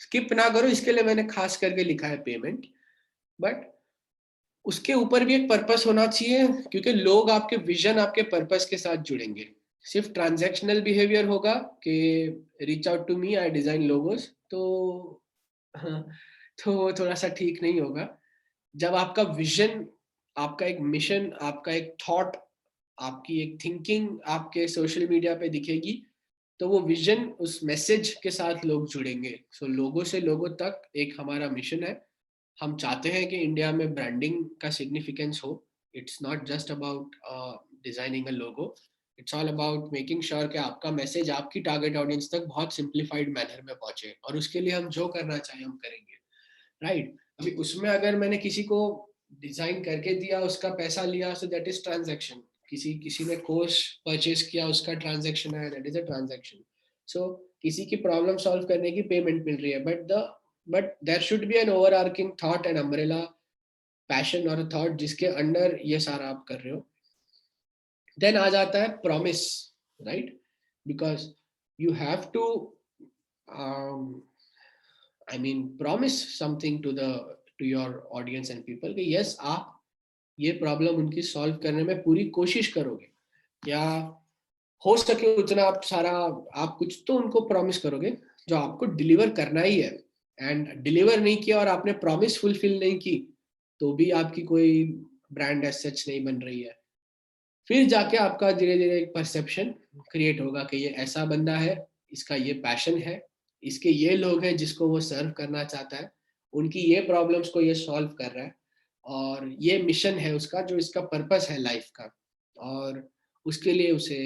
स्किप ना करो, इसके लिए मैंने खास करके लिखा है पेमेंट, बट उसके ऊपर भी एक पर्पस होना चाहिए, क्योंकि लोग आपके विजन, आपके पर्पस के साथ जुड़ेंगे। सिर्फ ट्रांजैक्शनल बिहेवियर होगा कि reach out to me, I design logos, तो हाँ, तो वो थोड़ा सा ठीक नहीं होगा। जब आपका विजन, आपका एक मिशन, आपका एक थॉट, आपकी एक थिंकिंग आपके सोशल मीडिया पे दिखेगी, तो वो विजन, उस मैसेज के साथ लोग जुड़ेंगे। सो लोगों से लोगों तक एक हमारा मिशन है। हम चाहते हैं कि इंडिया में ब्रांडिंग का सिग्निफिकेंस हो। It's not just about designing a logo, it's all about making sure कि आपका मैसेज आपकी टारगेट ऑडियंस तक बहुत सिंप्लीफाइड मैनर में पहुंचे, और उसके लिए हम जो करना चाहें हम करेंगे, राइट। अभी उसमें अगर मैंने किसी को डिजाइन करके दिया, उसका पैसा लिया, सो दैट इज ट्रांजैक्शन। किसी किसी ने कोर्स परचेज किया, उसका ट्रांजैक्शन है, दैट इज अ ट्रांजैक्शन। सो किसी की प्रॉब्लम सॉल्व करने की पेमेंट मिल रही है, but there should be an overarching thought and umbrella passion और थॉट जिसके अंडर ये सारा आप कर रहे हो। देन आ जाता है promise, right, because you have to I mean, promise something to your audience and people कि yes, आप ये प्रॉब्लम उनकी सॉल्व करने में पूरी कोशिश करोगे, या हो सके उतना आप सारा, आप कुछ तो उनको प्रॉमिस करोगे जो आपको डिलीवर करना ही है। एंड डिलीवर नहीं किया और आपने प्रॉमिस फुलफिल नहीं की, तो भी आपकी कोई ब्रांड एज सच नहीं बन रही है। फिर जाके आपका धीरे धीरे एक परसेप्शन क्रिएट होगा कि ये ऐसा बंदा है, इसका ये पैशन है, इसके ये लोग हैं जिसको वो सर्व करना चाहता है, उनकी ये प्रॉब्लम्स को ये सॉल्व कर रहा है, और ये मिशन है उसका, जो इसका पर्पस है लाइफ का, और उसके लिए उसे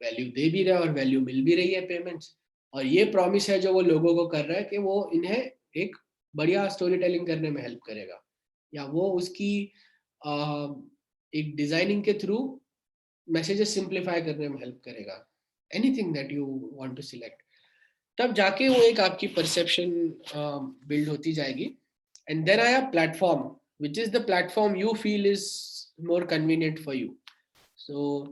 वैल्यू दे भी रहा है और वैल्यू मिल भी रही है, पेमेंट्स। और ये प्रॉमिस है जो वो लोगों को कर रहा है कि वो इन्हें एक बढ़िया स्टोरी टेलिंग करने में हेल्प करेगा, या वो उसकी एक डिजाइनिंग के थ्रू मैसेजेस सिंप्लीफाई करने में हेल्प करेगा, anything that you want to select. तब जाके वो एक आपकी परसेप्शन बिल्ड होती जाएगी। एंड देन आया platform, which is the platform you feel is more convenient for you. So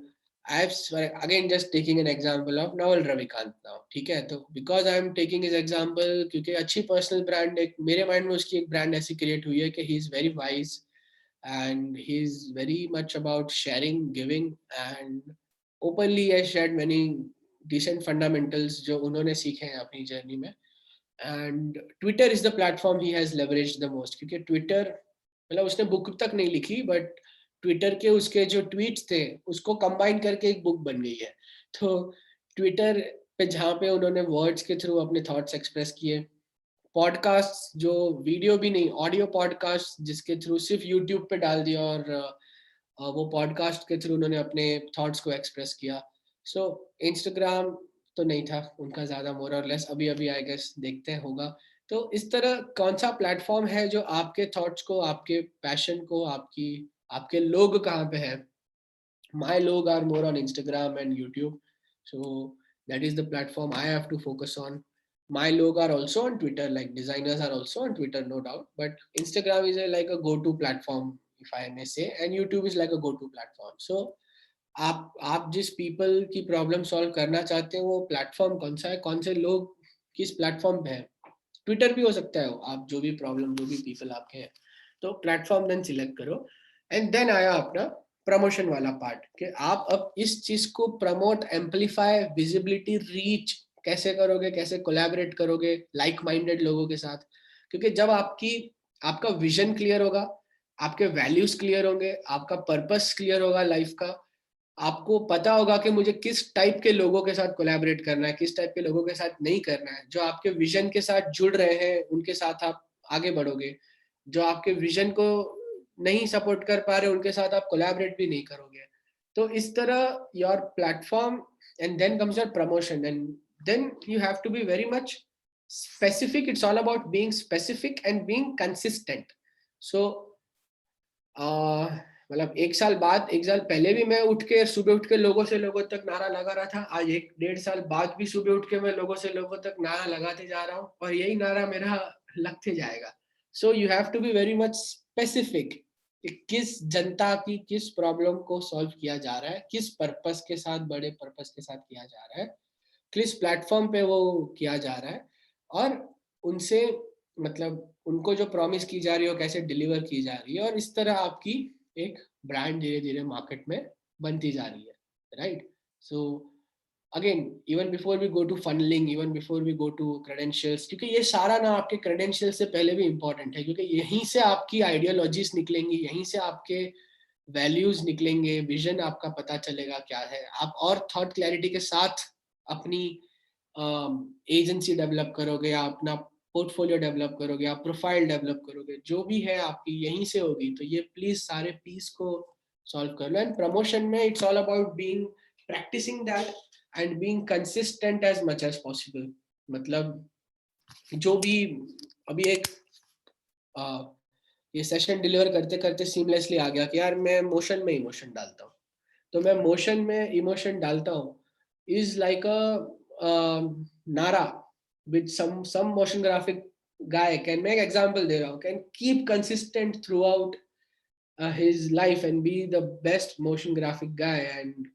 again just taking an example of Naval Ravikant now, ठीक है? तो because I am taking his example, क्योंकि अच्छी personal brand एक मेरे mind में उसकी एक brand ऐसी create हुई है कि he is very wise and he is very much about sharing, giving, and openly has shared many decent fundamentals जो उन्होंने सीखे हैं अपनी journey में. And Twitter is the platform he has leveraged the most, क्योंकि Twitter मतलब उसने book तक नहीं लिखी, बट ट्विटर के उसके जो ट्वीट्स थे उसको कंबाइन करके एक बुक बन गई है. तो ट्विटर पे जहाँ पे उन्होंने वर्ड्स के थ्रू अपने थॉट्स एक्सप्रेस किए, पॉडकास्ट जो वीडियो भी नहीं, ऑडियो पॉडकास्ट जिसके थ्रू सिर्फ यूट्यूब पे डाल दिया, और वो पॉडकास्ट के थ्रू उन्होंने अपने थॉट्स को एक्सप्रेस किया. सो इंस्टाग्राम तो नहीं था उनका ज़्यादा, मोर और लेस. अभी अभी आई गेस देखते हैं होगा. तो इस तरह कौन सा प्लेटफॉर्म है जो आपके थॉट्स को, आपके पैशन को, आपके लोग कहाँ पे हैं. My log are more on Instagram and YouTube, so that is the platform I have to focus on. My log are also on Twitter, like designers are also on Twitter, no doubt, but Instagram is like a go-to platform, if I may say, and YouTube is like a go-to platform. So आप जिस people की problem solve करना चाहते हैं वो platform कौन सा है, कौन से लोग किस प्लेटफॉर्म पे हैं. ट्विटर भी हो सकता है, आप जो भी प्रॉब्लम, जो भी पीपल आपके हैं, तो प्लेटफॉर्म देन सिलेक्ट करो. एंड देन आया अपना प्रमोशन वाला पार्ट, कि आप अब इस चीज को प्रमोट, एम्पलीफाई, विजिबिलिटी, रीच कैसे करोगे, कैसे कोलैबोरेट करोगे लाइक माइंडेड लोगों के साथ. क्योंकि जब आपका विजन क्लियर होगा, आपके वैल्यूज क्लियर होंगे, आपका पर्पस क्लियर होगा लाइफ का, आपको पता होगा कि मुझे किस टाइप के लोगों के साथ कोलैबोरेट करना है, किस टाइप के लोगों के साथ नहीं करना है. जो आपके विजन के साथ जुड़ रहे हैं उनके साथ आप आगे बढ़ोगे, जो आपके विजन को नहीं सपोर्ट कर पा रहे उनके साथ आप कोलैबोरेट भी नहीं करोगे. तो इस तरह your platform, and then comes your promotion, and then you have to be very much specific. It's all about being specific and being consistent. So मतलब एक साल पहले भी मैं सुबह उठ के लोगों तक नारा लगा रहा था. आज 1-1.5 साल बाद भी सुबह उठ के मैं लोगों तक नारा लगाते जा रहा हूँ, और यही नारा मेरा लगते जाएगा. So you have to be very much specific, किस जनता की किस प्रॉब्लम को सॉल्व किया जा रहा है, किस पर्पस के साथ, बड़े पर्पस के साथ किया जा रहा है, किस प्लेटफॉर्म पे वो किया जा रहा है, और उनसे मतलब उनको जो प्रॉमिस की जा रही है वो कैसे डिलीवर की जा रही है. और इस तरह आपकी एक ब्रांड धीरे धीरे मार्केट में बनती जा रही है, right. So again, even before we go to funnelling, even before we go to credentials, क्योंकि ये सारा ना आपके क्रेडेंशियल से पहले भी इंपॉर्टेंट है, क्योंकि यहीं से आपकी आइडियोलॉजीज निकलेंगी, यहीं से आपके वैल्यूज निकलेंगे, विजन आपका पता चलेगा क्या है. आप और थॉट क्लैरिटी के साथ अपनी एजेंसी डेवलप करोगे, या अपना पोर्टफोलियो डेवलप करोगे, आप प्रोफाइल डेवलप करोगे, जो भी है आपकी यहीं से होगी. तो ये प्लीज सारे पीस को सॉल्व कर लो. एंड प्रमोशन में it's all about being, practising that and being consistent as much as possible. मतलब जो भी अभी एक ये सेशन डिलीवर करते करते सीमलेसली आ गया कि यार मैं मोशन में इमोशन डालता हूँ, तो मैं मोशन में इमोशन डालता हूँ is like a nara with some motion graphic guy can make example दे रहा हूँ, can keep consistent throughout his life and be the best motion graphic guy. and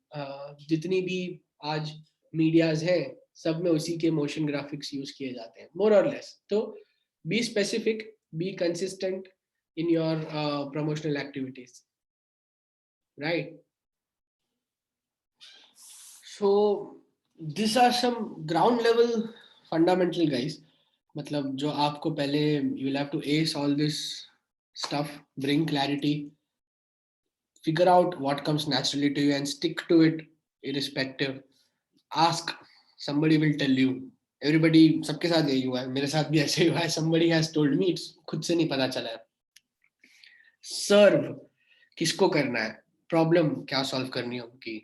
जितनी भी आज मीडियाज हैं सब में उसी के मोशन ग्राफिक्स यूज किए जाते हैं, more or less. तो be specific, be consistent in your promotional activities, right? So these are some ground level fundamental guys. मतलब जो आपको पहले you will have to ace all this stuff, bring clarity, figure out what comes naturally to you and stick to it irrespective. Ask, somebody will tell you. Everybody, सबके साथ यही हुआ है, मेरे साथ भी ऐसे ही हुआ है. Somebody has told me, it's खुद से नहीं पता चला है. सर्व किसको करना है, प्रॉब्लम क्या सॉल्व करनी है उनकी,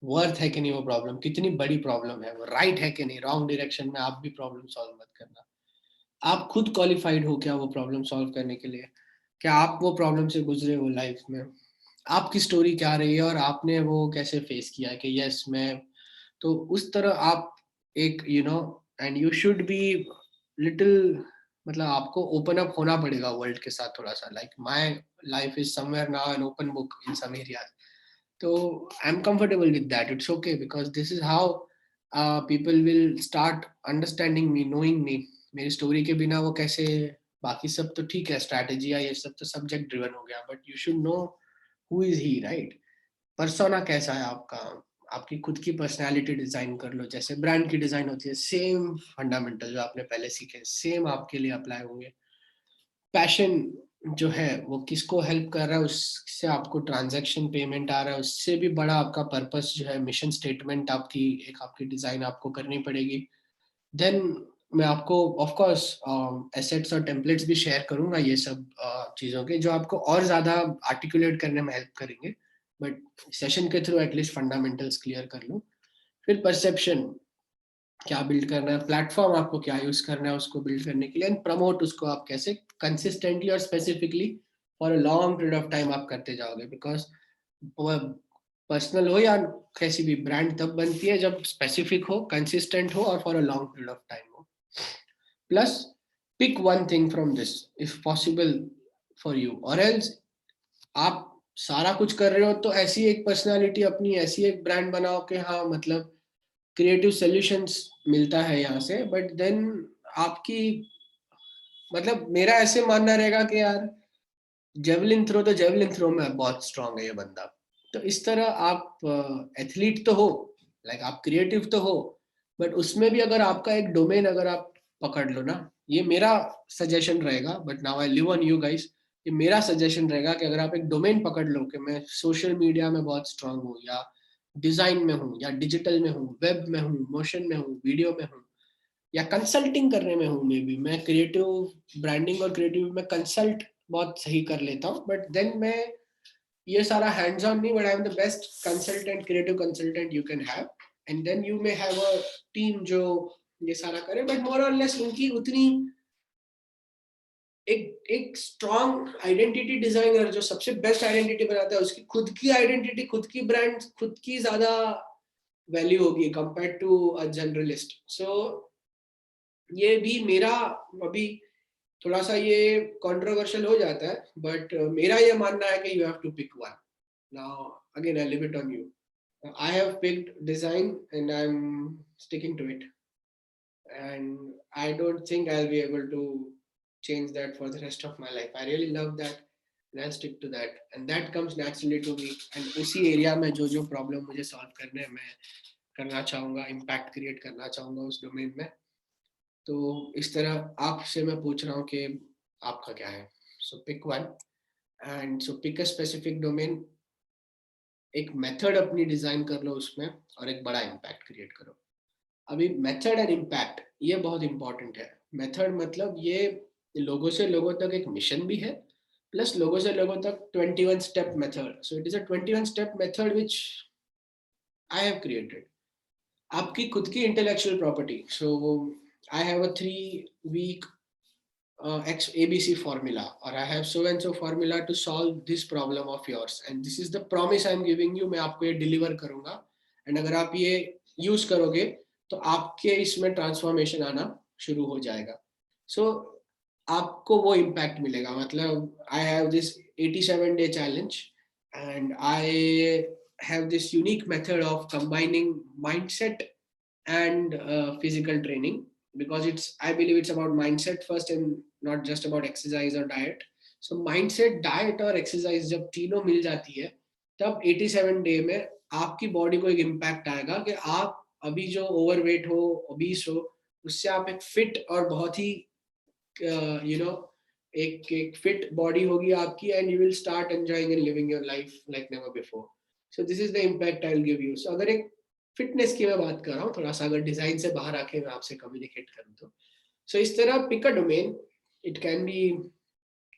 वर्थ है कि नहीं वो प्रॉब्लम, कितनी बड़ी प्रॉब्लम है, वो राइट है कि नहीं, रॉन्ग डायरेक्शन में आप भी प्रॉब्लम सॉल्व मत करना. आप खुद क्वालिफाइड हो क्या वो प्रॉब्लम सॉल्व करने के लिए, क्या आप वो प्रॉब्लम से गुजरे हो लाइफ में, आपकी स्टोरी क्या रही है और आपने वो कैसे फेस किया कि यस मैं, तो उस तरह आप एक and you should be little, मतलब आपको ओपन अप होना पड़ेगा वर्ल्ड के साथ थोड़ा सा. Like my life is somewhere now an open book in some areas. तो I am comfortable with that, it's okay, because this is how people will start understanding me, knowing me. मेरी story के बिना वो कैसे, बाकी सब तो ठीक है, स्ट्रैटेजी या ये सब तो सब्जेक्ट ड्रिवन हो गया, but you should know who is he, right? Persona कैसा है आपका, आपकी खुद की पर्सनालिटी डिजाइन कर लो, जैसे ब्रांड की डिजाइन होती है, सेम फंडामेंटल जो आपने पहले सीखे सेम आपके लिए अप्लाई होंगे। पैशन जो है वो किसको हेल्प कर रहा है, उससे आपको ट्रांजैक्शन पेमेंट आ रहा है, उससे भी बड़ा आपका पर्पस जो है, मिशन स्टेटमेंट आपकी, एक आपकी डिजाइन आपको करनी पड़ेगी। देन मैं आपको ऑफ कोर्स एसेट्स और टेम्पलेट्स भी शेयर करूंगा, ये सब चीज़ों के जो आपको और ज़्यादा आर्टिकुलेट करने में हेल्प करेंगे, बट सेशन के थ्रू एटलीस्ट फंडामेंटल्स क्लियर कर लो। फिर परसेप्शन, क्या बिल्ड करना है, प्लेटफॉर्म आपको क्या यूज करना है उसको बिल्ड करने के लिए, एंड प्रमोट उसको आप कैसे कंसिस्टेंटली और specifically for a long period of time आप करते जाओगे। बिकॉज पर्सनल हो या कैसी भी ब्रांड तब बनती है जब स्पेसिफिक हो, कंसिस्टेंट हो और for a long period of time हो। Plus pick one thing from this if possible for you, और एल्स आप सारा कुछ कर रहे हो तो ऐसी एक पर्सनालिटी अपनी, ऐसी एक ब्रांड बनाओ कि हाँ मतलब क्रिएटिव सॉल्यूशंस मिलता है यहाँ से, बट देन आपकी, मतलब मेरा ऐसे मानना रहेगा कि यार जेवलिन थ्रो, तो जेवलिन थ्रो में बहुत स्ट्रांग है ये बंदा, तो इस तरह आप एथलीट तो हो, लाइक आप क्रिएटिव तो हो, बट उसमें भी अगर आपका एक डोमेन अगर आप पकड़ लो ना, ये मेरा सजेशन रहेगा, but now I live on you guys, ये मेरा सजेशन रहेगा कि अगर आप एक डोमेन पकड़ लो कि मैं सोशल मीडिया में बहुत स्ट्रांग हूँ, या डिजाइन में हूँ, या डिजिटल में हूँ, वेब में हूँ, मोशन में हूँ, वीडियो में हूँ, या कंसल्टिंग करने में हूँ, मे बी मैं क्रिएटिव ब्रांडिंग और क्रिएटिव में कंसल्ट बहुत सही कर लेता हूँ, बट देन मैं ये सारा हैंड्स ऑन नहीं, but I am the best consultant, creative consultant you can have, and then you may have a team जो ये सारा करे, बट मोर और लेस उनकी उतनी एक स्ट्रॉन्ग आइडेंटिटी डिजाइनर जो सबसे बेस्ट आइडेंटिटी बनाता है, उसकी खुद की आइडेंटिटी, खुद की ब्रांड, खुद की ज्यादा वैल्यू होगी कंपेयर टू अ जनरलिस्ट। सो ये भी मेरा अभी थोड़ा सा ये कंट्रोवर्शियल हो जाता है, बट मेरा ये मानना है कि you have to pick one. Now again I leave it on you, I have picked design and I am sticking to it, and I don't think I'll be able to change that for the rest of my life. I really love that and I'll stick to that, and that comes naturally to me, and उसी area में जो जो problem मुझे solve करने हैं मैं करना चाहूँगा, इम्पैक्ट क्रिएट करना चाहूँगा उस डोमेन में। तो इस तरह आपसे मैं पूछ रहा हूँ कि आपका क्या है। So pick one, and so pick a specific domain, एक मेथड अपनी डिजाइन कर लो उसमें, और एक बड़ा इम्पैक्ट क्रिएट करो। अभी मेथड एंड इम्पैक्ट ये बहुत इंपॉर्टेंट है। मेथड मतलब ये लोगों से लोगों तक एक मिशन भी है, प्लस लोगों से लोगों तक 21 step method. So it is a 21 step method which I have created, आपकी खुद की intellectual property. So I have a 3 week X ABC formula, or I have so and so formula to solve this problem of yours, and this is the promise I am giving you, मैं आपको ये deliver करूंगा, and अगर आप ये use करोगे तो आपके इसमें ट्रांसफॉर्मेशन आना शुरू हो जाएगा। सो आपको वो इम्पैक्ट मिलेगा, मतलब I have this 87-day challenge, and I have this unique method of combining mindset and physical training, because it's, I believe it's about mindset first and not just about exercise or diet. So mindset, diet और exercise जब तीनों मिल जाती है, तब 87 day में आपकी body को एक इम्पैक्ट आएगा कि आप अभी जो ओवरवेट हो, ओबीस हो, उससे आप एक फिट और बहुत ही यू नो एक फिट बॉडी होगी आपकी, and you will start enjoying and living your life like never before. So this is the impact I will give you. So अगर एक फिटनेस की मैं बात कर रहा हूँ थोड़ा सा, अगर डिजाइन से बाहर आके मैं आपसे कम्युनिकेट करूँ तो, सो इस तरह pick a domain, it can be,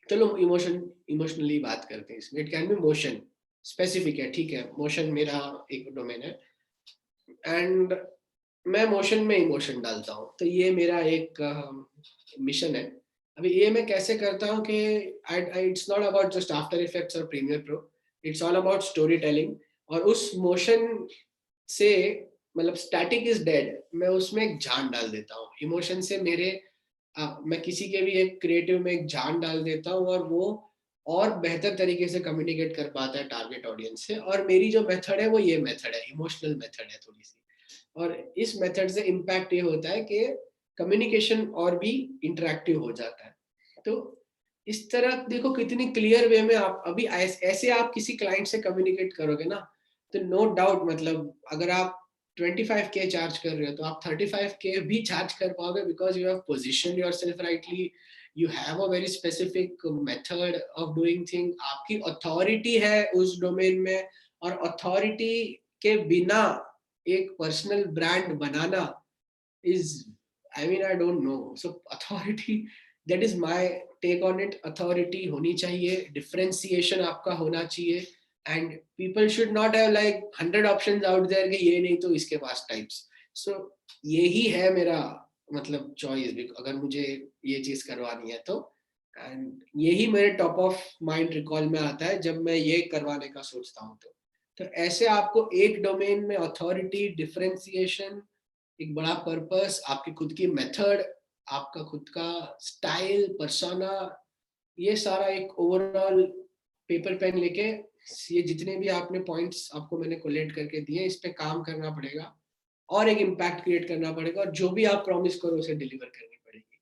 चलो इमोशनली बात करते हैं इसमें, it can be motion, specific है, ठीक है, मोशन मेरा एक डोमेन है, एंड मैं मोशन में इमोशन डालता हूँ, तो ये मेरा एक मिशन है। अभी ये मैं कैसे करता हूँ कि it's not about just after effects और premiere pro, it's all about story telling. और उस मोशन से, मतलब स्टैटिक इज डेड, मैं उसमें एक जान डाल देता हूँ इमोशन से, मैं किसी के भी एक क्रिएटिव में एक जान डाल देता हूँ, और वो और बेहतर तरीके से कम्युनिकेट कर पाता है टारगेट ऑडियंस से। और मेरी जो मेथड है वो ये मेथड है, इमोशनल मेथड है थोड़ी सी। और इस मेथड से इम्पैक्ट ये होता है कि कम्युनिकेशन और भी इंटरेक्टिव हो जाता है। तो इस तरह देखो कितनी क्लियर वे में आप अभी ऐसे आप किसी क्लाइंट से कम्युनिकेट करोगे ना, तो नो डाउट मतलब अगर आप 25K चार्ज कर रहे हो तो आप 35K भी चार्ज कर पाओगे, because you have position yourself rightly, you have a very specific method of doing thing, आपकी अथॉरिटी है उस डोमेन में। और अथॉरिटी के बिना एक personal brand banana is, I mean, I don't know. So authority, that is my take on it. Authority होनी चाहिए, differentiation आपका होना चाहिए, and people should not have like 100 options out there कि ये नहीं तो इसके पास types. So यही है मेरा मतलब choice, अगर मुझे ये चीज करवानी है तो, and यही मेरे टॉप ऑफ माइंड रिकॉल में आता है जब मैं ये करवाने का सोचता हूँ। तो ऐसे आपको एक डोमेन में अथॉरिटी, डिफरेंशिएशन, एक बड़ा पर्पस, आपकी खुद की मेथड, आपका खुद का स्टाइल, पर्सोना, ये सारा एक ओवरऑल पेपर पेन लेके ये जितने भी आपने पॉइंट्स आपको मैंने कोलेट करके दिए, इस पे काम करना पड़ेगा और एक इम्पैक्ट क्रिएट करना पड़ेगा, और जो भी आप प्रॉमिस करो उसे डिलीवर करनी पड़ेगी।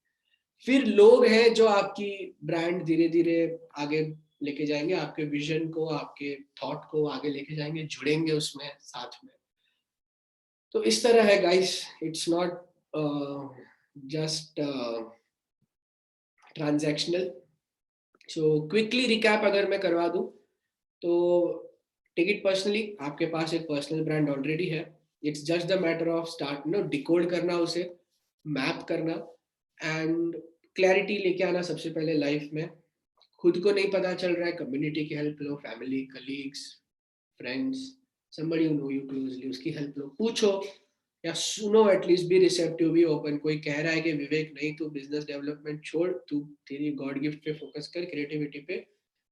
फिर लोग हैं जो आपकी ब्रांड धीरे धीरे आगे लेके जाएंगे, आपके विजन को, आपके थॉट को आगे लेके जाएंगे, जुड़ेंगे उसमें साथ में। तो इस तरह है guys, it's not just transactional. So quickly recap अगर मैं करवा दूं तो टेक इट पर्सनली, आपके पास एक पर्सनल ब्रांड ऑलरेडी है, it's just the matter of start decode करना उसे, मैप करना, एंड क्लैरिटी लेके आना सबसे पहले लाइफ में। खुद को नहीं पता चल रहा है, कम्युनिटी की help low, family, colleagues, friends, somebody you know you closely, उसकी हेल्प लो, पूछो या सुनो, at least be receptive, be open. कोई कह रहा है कि विवेक नहीं तू बिजनेस डेवलपमेंट छोड़, तू तेरी गॉड गिफ्ट पे फोकस कर, क्रिएटिविटी पे,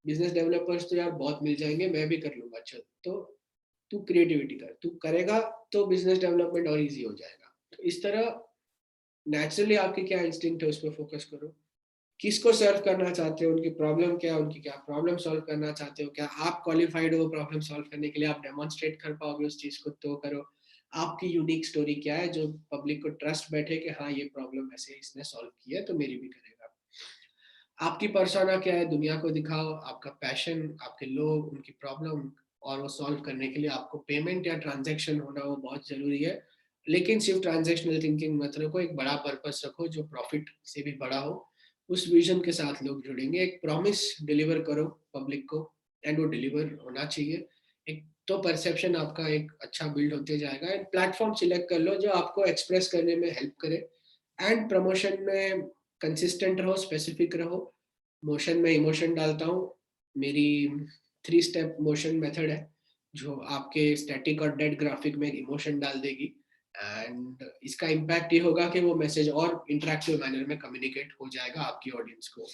बिजनेस डेवलपर्स तो यार बहुत मिल जाएंगे, मैं भी कर लूंगा, चल तो तू क्रिएटिविटी कर, तू करेगा तो बिजनेस डेवलपमेंट और इजी हो जाएगा। तो इस तरह नेचुरली आपकी क्या इंस्टिंक्ट है उस पर फोकस करो, किसको सर्व करना चाहते हो, उनकी प्रॉब्लम क्या है, उनकी क्या प्रॉब्लम सॉल्व करना चाहते हो, क्या आप क्वालिफाइड हो प्रॉब्लम सॉल्व करने के लिए, आप डेमोन्स्ट्रेट कर पाओगे उस चीज को तो करो। आपकी यूनिक स्टोरी क्या है जो पब्लिक को ट्रस्ट बैठे कि हाँ ये प्रॉब्लम ऐसे इसने सॉल्व किया तो मेरी भी करेगा। आपकी पर्सोना क्या है, दुनिया को दिखाओ, आपका पैशन, आपके लोग, उनकी प्रॉब्लम, और वो सॉल्व करने के लिए आपको पेमेंट या ट्रांजेक्शन होना वो बहुत जरूरी है। लेकिन सिर्फ ट्रांजेक्शनल थिंकिंग मत रखो, एक बड़ा पर्पस रखो जो प्रॉफिट से भी बड़ा हो, उस विजन के साथ लोग जुड़ेंगे। एक प्रॉमिस डिलीवर करो पब्लिक को, एंड वो डिलीवर होना चाहिए। एक तो परसेप्शन आपका एक अच्छा बिल्ड होते जाएगा, एंड प्लेटफॉर्म सिलेक्ट कर लो जो आपको एक्सप्रेस करने में हेल्प करे, एंड प्रमोशन में कंसिस्टेंट रहो, स्पेसिफिक रहो। मोशन में इमोशन डालता हूँ, मेरी 3 स्टेप मोशन मेथड है जो आपके स्टैटिक और डेड ग्राफिक में इमोशन डाल देगी, एंड इसका इम्पैक्ट ये होगा कि वो मैसेज और इंटरेक्टिव मैनर में कम्युनिकेट हो जाएगा आपकी ऑडियंस को।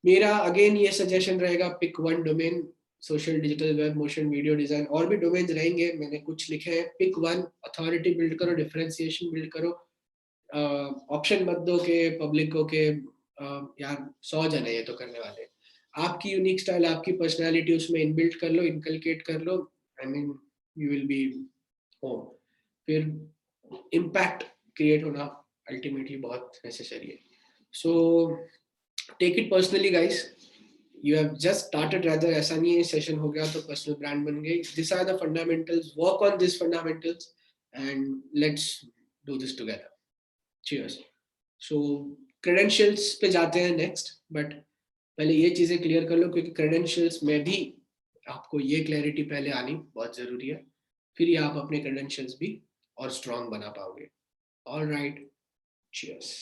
मेरा अगेन ये सजेशन रहेगा, pick one domain, social, digital, web, motion, video design, और भी डोमेन्स रहेंगे, मैंने कुछ लिखे हैं। पिक वन, अथॉरिटी बिल्ड करो, डिफरेंशिएशन बिल्ड करो, ऑप्शन मत दो के पब्लिक को के यार 100 जन है ये तो करने वाले। आपकी यूनिक स्टाइल, आपकी पर्सनालिटी उसमें इनबिल्ट कर लो, इनकलकेट कर लो, I mean you will be home. फिर इम्पैक्ट क्रिएट होना अल्टीमेटली बहुत नेसेसरी है। So take it personally guys, you have just started, rather ऐसा नहीं है सेशन हो गया तो पर्सनल ब्रांड बन गई। This are the fundamentals, work on this fundamentals and let's do this together. Cheers. So credentials पे जाते हैं नेक्स्ट, बट पहले ये चीजें क्लियर कर लो क्योंकि क्रेडेंशियल्स में भी आपको ये क्लैरिटी पहले आनी बहुत जरूरी है, फिर ही आप अपने क्रेडेंशियल्स भी और स्ट्रॉन्ग बना पाओगे। All right, cheers.